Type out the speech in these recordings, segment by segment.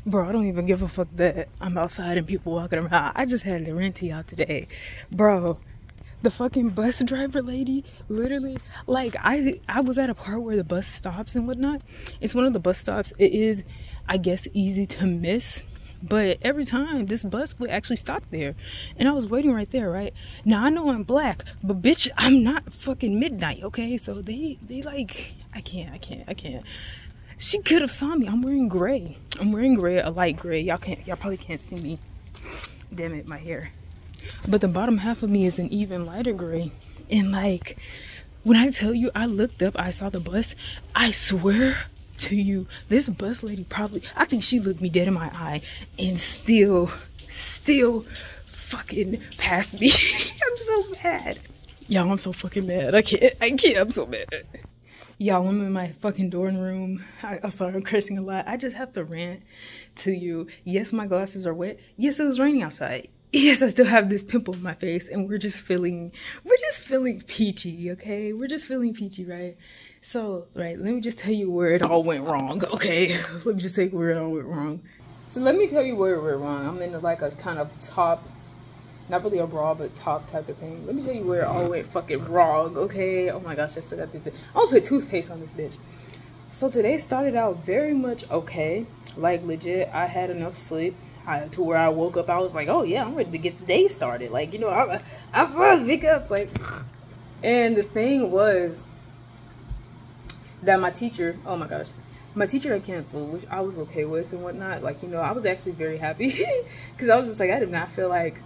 Bro, I don't even give a fuck that I'm outside and people walking around. I just had to rant to y'all today. Bro, the fucking bus driver lady, literally, like, I was at a part where the bus stops and whatnot. It's one of the bus stops. It is, I guess, easy to miss. But every time, this bus would actually stop there. And I was waiting right there, right? Now, I know I'm black, but bitch, I'm not fucking midnight, okay? So they like, I can't. She could have saw me. I'm wearing gray. A light gray. Y'all probably can't see me. Damn it, my hair. But the bottom half of me is an even lighter gray. And like, when I tell you I looked up, I saw the bus, I swear to you, this bus lady probably, I think she looked me dead in my eye and still fucking passed me. I'm so mad. Y'all, I'm so fucking mad. I can't, I'm so mad. Y'all, I'm in my fucking dorm room. I'm sorry, I'm cursing a lot. I just have to rant to you. Yes, my glasses are wet. Yes, it was raining outside. Yes, I still have this pimple in my face, and we're just feeling peachy, okay? We're just feeling peachy, right? So, right, let me just tell you where it all went wrong, okay? Let me just tell you where it all went wrong. So let me tell you where it went wrong. I'm in like a kind of top, not really a bra, but top type of thing. Let me tell you where it all went fucking wrong, okay? Oh my gosh, I still got this. I'll put toothpaste on this bitch. So today started out very much okay. Like, legit, I had enough sleep to where I woke up. I was like, oh yeah, I'm ready to get the day started. Like, you know, I'm gonna pick up, like. And the thing was that my teacher, oh my gosh, my teacher had canceled, which I was okay with and whatnot. Like, you know, I was actually very happy because I was just like, I did not feel like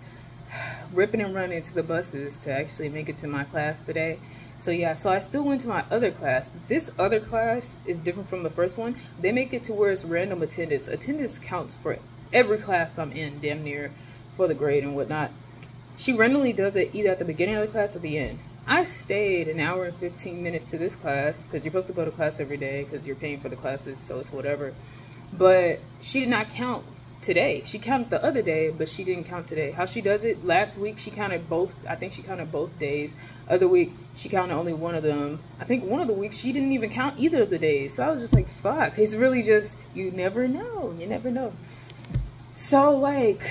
ripping and running to the buses to actually make it to my class today. So yeah, so I still went to my other class. This other class is different from the first one. They make it to where it's random attendance. Attendance counts for every class I'm in, damn near, for the grade and whatnot. She randomly does it either at the beginning of the class or the end. I stayed an hour and 15 minutes to this class because you're supposed to go to class every day because you're paying for the classes, so it's whatever. But she did not count today. She counted the other day, but she didn't count today. How she does it, last week she counted both. I think she counted both days. Other week she counted only one of them. I think one of the weeks she didn't even count either of the days. So I was just like, fuck. It's really just, you never know. You never know. So like,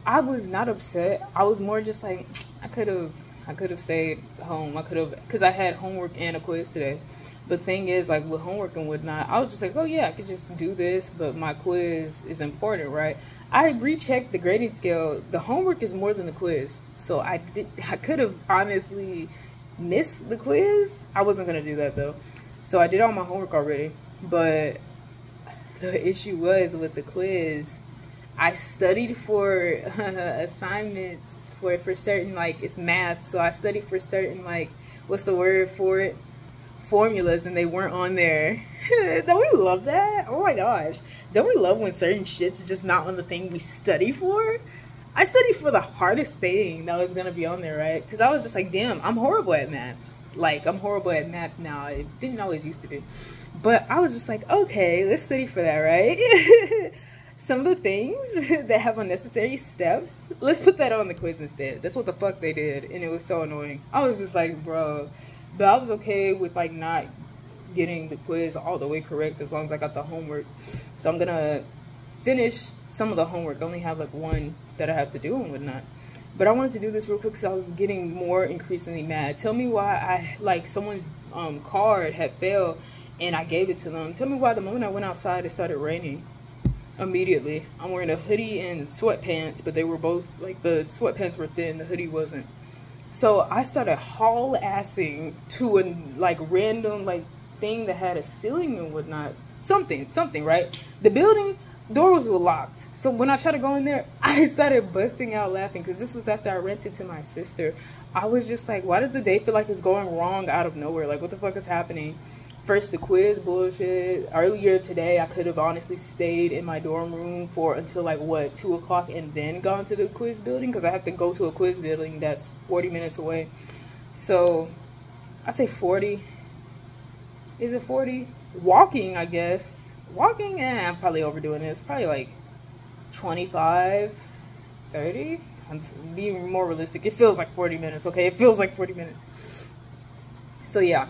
I was not upset. I was more just like, I could have stayed home. Because I had homework and a quiz today. But thing is, like, with homework and whatnot, I was just like, oh yeah, I could just do this, but my quiz is important, right? I rechecked the grading scale. The homework is more than the quiz. So I could have honestly missed the quiz. I wasn't gonna do that though. So I did all my homework already. But the issue was with the quiz, I studied for assignments for certain, like, it's math. So I studied for certain, like, what's the word for it? Formulas, and they weren't on there. Don't we love that? Oh my gosh, don't we love when certain shit's just not on the thing we study for? I studied for the hardest thing that was gonna be on there, right? Because I was just like, damn, I'm horrible at math. Like, I'm horrible at math now. It didn't always used to be, but I was just like, okay, let's study for that, right? Some of the things that have unnecessary steps, let's put that on the quiz instead. That's what the fuck they did, and it was so annoying. I was just like, bro. But I was okay with, like, not getting the quiz all the way correct as long as I got the homework. So I'm gonna finish some of the homework. I only have like one that I have to do and whatnot. But I wanted to do this real quick because I was getting more increasingly mad. Tell me why like, someone's card had failed and I gave it to them. Tell me why the moment I went outside it started raining immediately. I'm wearing a hoodie and sweatpants, but they were both, like, the sweatpants were thin, the hoodie wasn't. So I started haul-assing to a, like, random, like, thing that had a ceiling and whatnot. Something, right? The building doors were locked. So when I tried to go in there, I started busting out laughing because this was after I rented to my sister. I was just like, why does the day feel like it's going wrong out of nowhere? Like, what the fuck is happening? First, the quiz bullshit. Earlier today, I could have honestly stayed in my dorm room for until, like, what, 2 o'clock and then gone to the quiz building because I have to go to a quiz building that's 40 minutes away. So, I say 40. Is it 40? Walking, I guess. Walking, I'm probably overdoing this. Probably, like, 25, 30. I'm being more realistic. It feels like 40 minutes, okay? It feels like 40 minutes. So, yeah.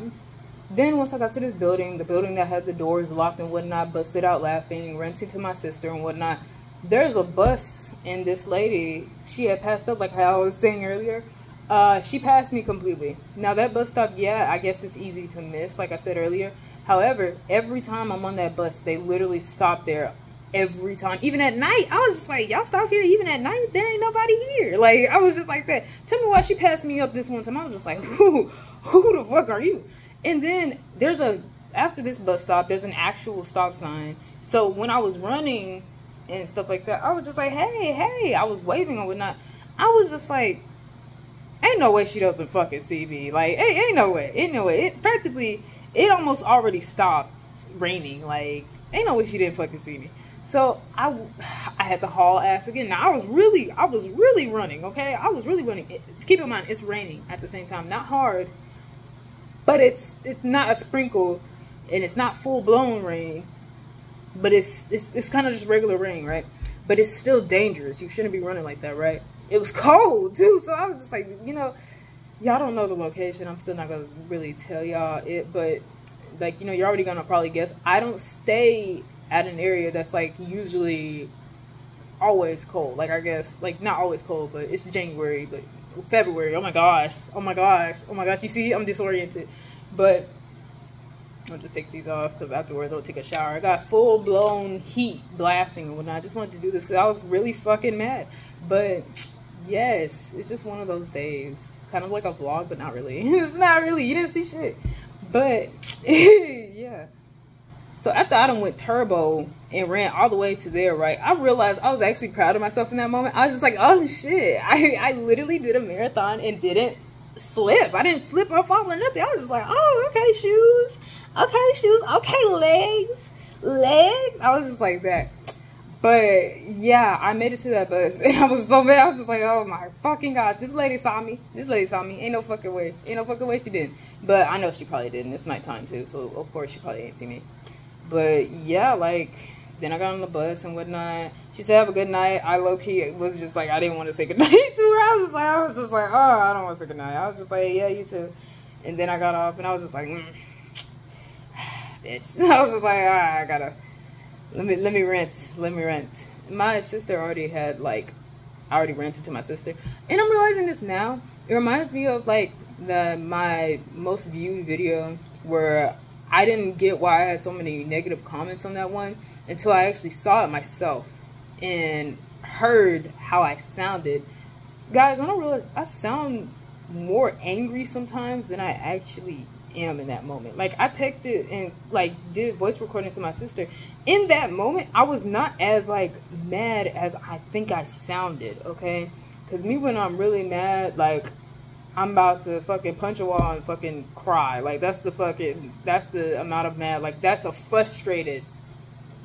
Then once I got to this building, the building that had the doors locked and whatnot, busted out laughing, ranting to my sister and whatnot. There's a bus, and this lady, she had passed up, like how I was saying earlier. She passed me completely. Now that bus stop, yeah, I guess it's easy to miss, like I said earlier. However, every time I'm on that bus, they literally stop there. Every time, even at night, I was just like, y'all stop here even at night? There ain't nobody here. Like, I was just like that. Tell me why she passed me up this one time. I was just like, who the fuck are you? And then there's after this bus stop, there's an actual stop sign. So when I was running and stuff like that, I was just like, hey, I was waving or whatnot. I was just like, ain't no way she doesn't fucking see me. Like, ain't no way. It almost already stopped raining. Like, ain't no way she didn't fucking see me. So I had to haul ass again. Now I was really running, okay? I was really running. Keep in mind, it's raining at the same time. Not hard, but it's not a sprinkle, and it's not full blown rain. But it's kind of just regular rain, right? But it's still dangerous. You shouldn't be running like that, right? It was cold too, so I was just like, you know, y'all don't know the location. I'm still not gonna really tell y'all it, but like, you know, you're already gonna probably guess. I don't stay at an area that's like usually always cold. Like, I guess, like, not always cold, but it's January, but February. Oh my gosh, you see, I'm disoriented. But I'll just take these off because afterwards I'll take a shower. I got full-blown heat blasting and whatnot. I just wanted to do this because I was really fucking mad. But yes, it's just one of those days. Kind of like a vlog, but not really. It's not really. You didn't see shit. But yeah. So after I done went turbo and ran all the way to there, right, I realized I was actually proud of myself in that moment. I was just like, oh shit, I literally did a marathon and didn't slip. I didn't slip or fall or nothing. I was just like, oh, okay, shoes, okay, legs. I was just like that. But yeah, I made it to that bus and I was so mad. I was just like, oh my fucking gosh, this lady saw me. Ain't no fucking way she didn't. But I know she probably didn't. It's nighttime too, so of course she probably ain't see me. But yeah, like, then I got on the bus and whatnot. She said, have a good night. I low-key was just like, I didn't want to say goodnight to her. I was just like, oh, I don't want to say goodnight. I was just like, yeah, you too. And then I got off and I was just like, bitch. I was just like, all right, I gotta, let me rent. My sister already had, like, I already rented to my sister. And I'm realizing this now. It reminds me of, like, my most viewed video where I didn't get why I had so many negative comments on that one until I actually saw it myself and heard how I sounded. Guys, I don't realize I sound more angry sometimes than I actually am in that moment. Like, I texted and like did voice recordings to my sister. In that moment, I was not as like mad as I think I sounded, okay? Because me, when I'm really mad, like, I'm about to fucking punch a wall and fucking cry. Like, that's the amount of mad. Like, that's a frustrated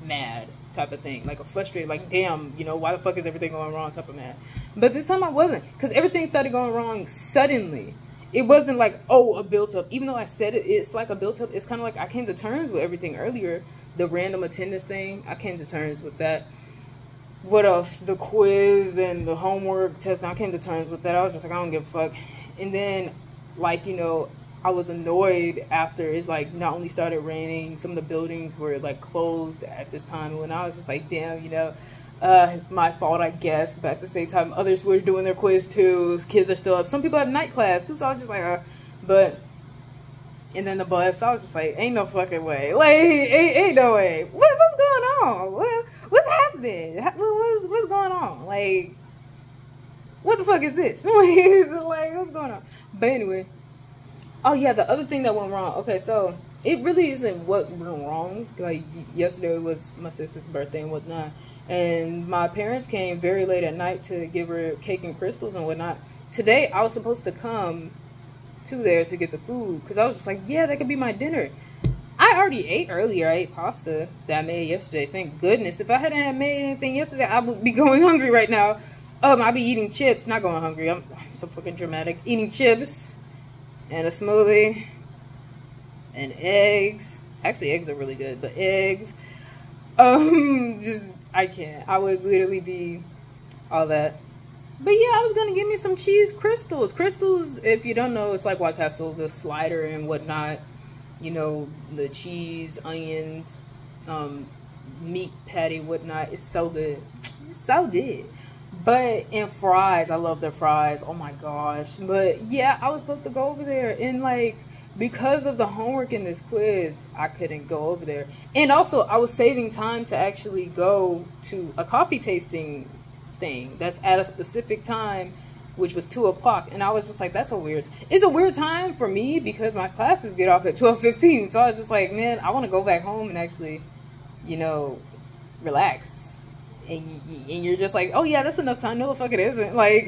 mad type of thing. Like, a frustrated, like, damn, you know, why the fuck is everything going wrong type of mad. But this time I wasn't. Because everything started going wrong suddenly. It wasn't like, oh, a built up. Even though I said it's like a built up. It's kind of like I came to terms with everything earlier. The random attendance thing. I came to terms with that. What else? The quiz and the homework testing. I came to terms with that. I was just like, I don't give a fuck. And then, like, you know, I was annoyed after it's like not only started raining, some of the buildings were like closed at this time. And when I was just like, damn, you know, it's my fault, I guess. But at the same time, others were doing their quiz too. Kids are still up. Some people have night class too. So I was just like, but, and then the bus, I was just like, ain't no fucking way. Like, ain't no way. What's going on? What's happening? What's going on? Like, what the fuck is this? Like, what's going on? But anyway, oh yeah, the other thing that went wrong. Okay, so it really isn't what went wrong. Like, yesterday was my sister's birthday and whatnot, and my parents came very late at night to give her cake and crystals and whatnot. Today I was supposed to come to there to get the food because I was just like, yeah, that could be my dinner. I already ate earlier. I ate pasta that I made yesterday. Thank goodness. If I hadn't made anything yesterday, I would be going hungry right now. I'll be eating chips, not going hungry. I'm so fucking dramatic. Eating chips and a smoothie and eggs. Actually, eggs are really good, but eggs. Just, I can't. I would literally be all that. But yeah, I was gonna give me some cheese crystals. Crystals, if you don't know, it's like White Castle, the slider and whatnot. you know, the cheese, onions, meat patty, whatnot. It's so good. It's so good. But, and fries, I love their fries. Oh my gosh. But yeah, I was supposed to go over there, and like, because of the homework in this quiz, I couldn't go over there. And also, I was saving time to actually go to a coffee tasting thing that's at a specific time, which was 2 o'clock. And I was just like, it's a weird time for me because my classes get off at 12:15. So I was just like, man, I want to go back home and actually, you know, relax. And you're just like, oh yeah, that's enough time. No, the fuck it isn't. Like,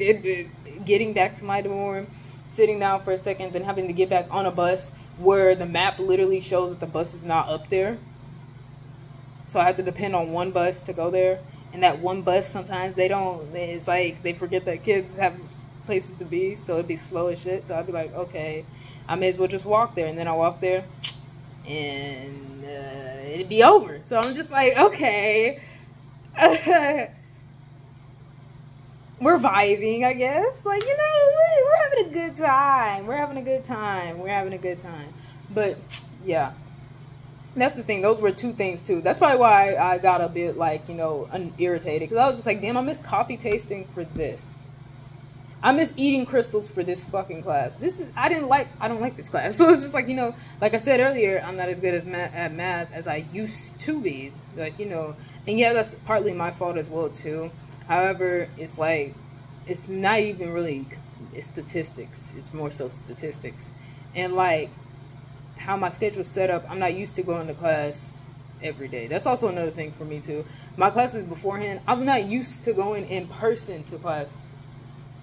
getting back to my dorm, sitting down for a second, then having to get back on a bus where the map literally shows that the bus is not up there. So I have to depend on one bus to go there. And that one bus, sometimes it's like they forget that kids have places to be, so it'd be slow as shit. So I'd be like, okay, I may as well just walk there. And then I walk there, and it'd be over. So I'm just like, okay. We're vibing, I guess. Like, you know, we're having a good time. We're having a good time. We're having a good time. But yeah, that's the thing. Those were 2 things too. That's probably why I got a bit like, you know, irritated, because I was just like, damn, I miss coffee tasting for this. I miss eating crystals for this fucking class. I don't like this class. So it's just like, you know, like I said earlier, I'm not as good at math as I used to be. Like, you know, and yeah, that's partly my fault as well too. However, it's like, it's not even really, it's statistics. It's more so statistics. And like, how my schedule's set up, I'm not used to going to class every day. That's also another thing for me too. My classes beforehand, I'm not used to going in person to class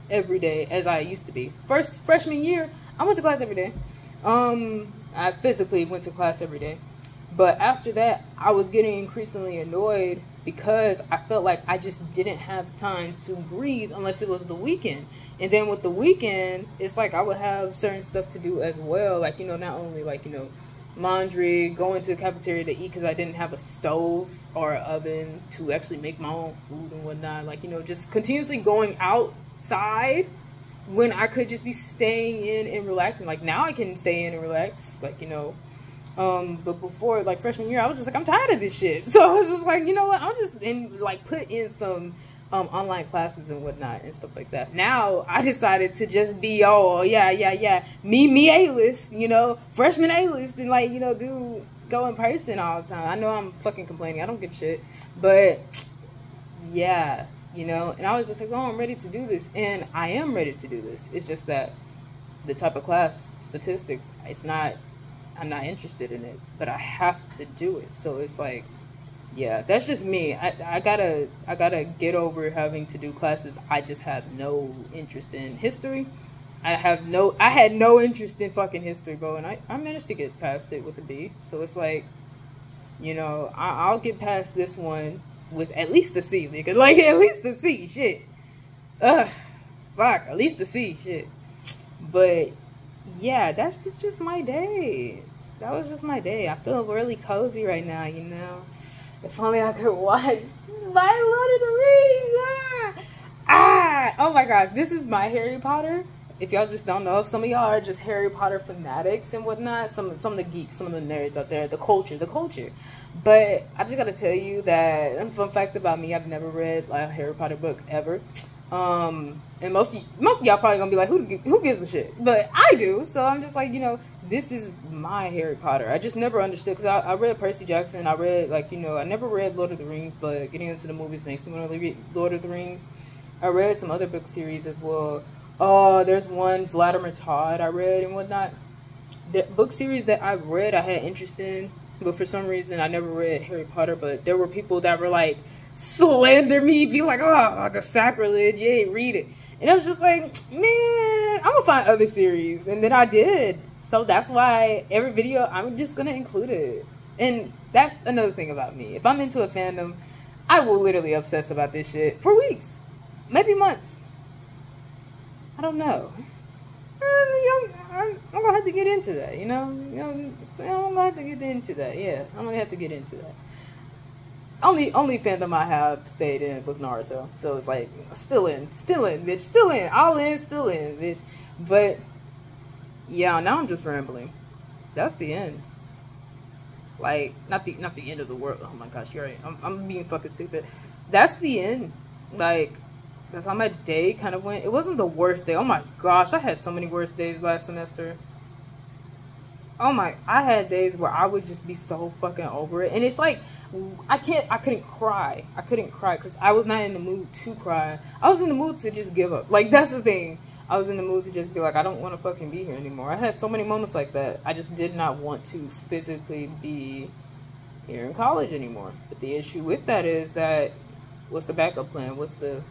every day as I used to be. Freshman year, I went to class every day. I physically went to class every day. But after that, I was getting increasingly annoyed because I felt like I just didn't have time to breathe unless it was the weekend. And then with the weekend, it's like I would have certain stuff to do as well. Like, you know, not only like, you know, laundry, going to the cafeteria to eat because I didn't have a stove or an oven to actually make my own food and whatnot. Like, you know, just continuously going outside when I could just be staying in and relaxing. Like, now I can stay in and relax, like, you know. But before, like, freshman year, I was just like, I'm tired of this shit. So I was just like, you know what, I'll just put in some online classes and whatnot and stuff like that. Now I decided to just be, oh yeah, me A-list, you know, freshman A-list, and like, you know, go in person all the time. I know I'm fucking complaining, I don't give a shit, but yeah, you know. And I was just like, oh, I'm ready to do this, and I am ready to do this. It's just that the type of class, statistics, I'm not interested in it, but I have to do it. So it's like, yeah, that's just me. I gotta get over having to do classes I just have no interest in. History, I had no interest in fucking history, bro, and I managed to get past it with a B. So it's like, you know, I'll get past this one with at least a C, nigga. Like, at least a C, shit. Fuck, at least a C, shit. But yeah, that's just my day. That was just my day. I feel really cozy right now, you know. If only I could watch my Lord of the Rings. Oh my gosh, this is my Harry Potter. If y'all just don't know, some of y'all are just Harry Potter fanatics and whatnot. Some of the geeks, some of the nerds out there, the culture. But I just gotta tell you that, fun fact about me, I've never read like a Harry Potter book ever. And most of y'all probably gonna be like, who gives a shit? But I do. So I'm just like, you know, this is my Harry Potter. I just never understood, because I read Percy Jackson. I read, like, you know, I never read Lord of the Rings, but getting into the movies makes me want to read Lord of the Rings. I read some other book series as well. There's one, Vladimir Todd, I read and whatnot. The book series that I read, I had interest in, but for some reason I never read Harry Potter. But there were people that were like, slander me, be like, oh, the sacrilege, you ain't read it. And I was just like, man, I'm gonna find other series. And then I did. So that's why every video, I'm just gonna include it. And that's another thing about me. If I'm into a fandom, I will literally obsess about this shit for weeks, maybe months. I don't know. I'm gonna have to get into that, you know? I'm gonna have to get into that, yeah. I'm gonna have to get into that. Only fandom I have stayed in was Naruto. So it's like, still in, bitch. Still in. All in, still in, bitch. But, yeah, now I'm just rambling. That's the end. Like, not the end of the world. Oh my gosh, you're right. I'm being fucking stupid. That's the end. Like, that's how my day kind of went. It wasn't the worst day. Oh my gosh, I had so many worse days last semester. Oh my, I had days where I would just be so fucking over it. And it's like, I couldn't cry. I couldn't cry because I was not in the mood to cry. I was in the mood to just give up. Like, that's the thing. I was in the mood to just be like, I don't want to fucking be here anymore. I had so many moments like that. I just did not want to physically be here in college anymore. But the issue with that is that, what's the backup plan? What's the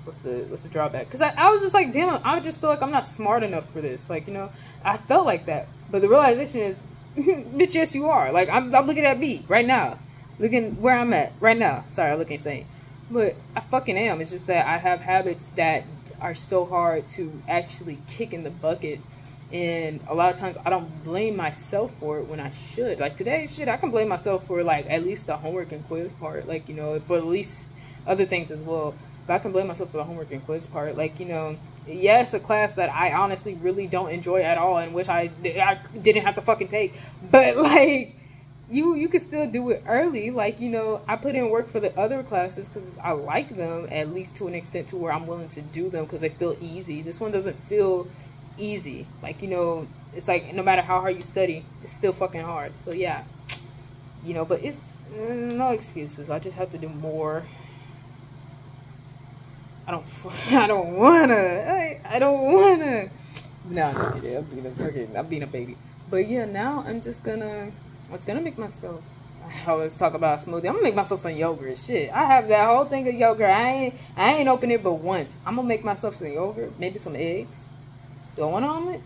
drawback? Because I was just like, damn, I just feel like I'm not smart enough for this. Like, you know, I felt like that. But the realization is, bitch, yes you are. Like, I'm looking at me right now. Looking where I'm at right now. Sorry, I look insane. But I fucking am. It's just that I have habits that are so hard to actually kick in the bucket. And a lot of times I don't blame myself for it when I should. Like today, shit, I can blame myself for like at least the homework and quiz part. Like, you know, for at least other things as well. But I can blame myself for the homework and quiz part. Like, you know, yeah, it's a class that I honestly really don't enjoy at all and wish I didn't have to fucking take. But like, you can still do it early. Like, you know, I put in work for the other classes because I like them, at least to an extent to where I'm willing to do them because they feel easy. This one doesn't feel easy. Like, you know, it's like no matter how hard you study, it's still fucking hard. So yeah, you know, but it's no excuses. I just have to do more. I don't wanna. I don't wanna. No, I'm just kidding. I'm being a baby. But yeah, now I'm just gonna. I was gonna make myself. I always talk about a smoothie. I'm gonna make myself some yogurt. Shit, I have that whole thing of yogurt. I ain't opened it but once. I'm gonna make myself some yogurt, maybe some eggs. Do I want an omelet?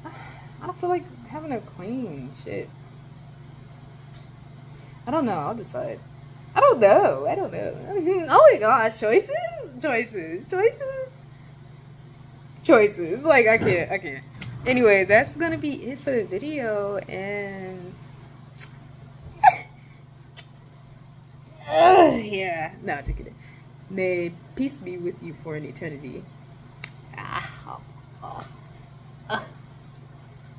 I don't feel like having a clean shit. I don't know. I'll decide. I don't know. Oh my gosh, choices. Like, I can't. Anyway, that's gonna be it for the video, and yeah, no, just kidding. May peace be with you for an eternity.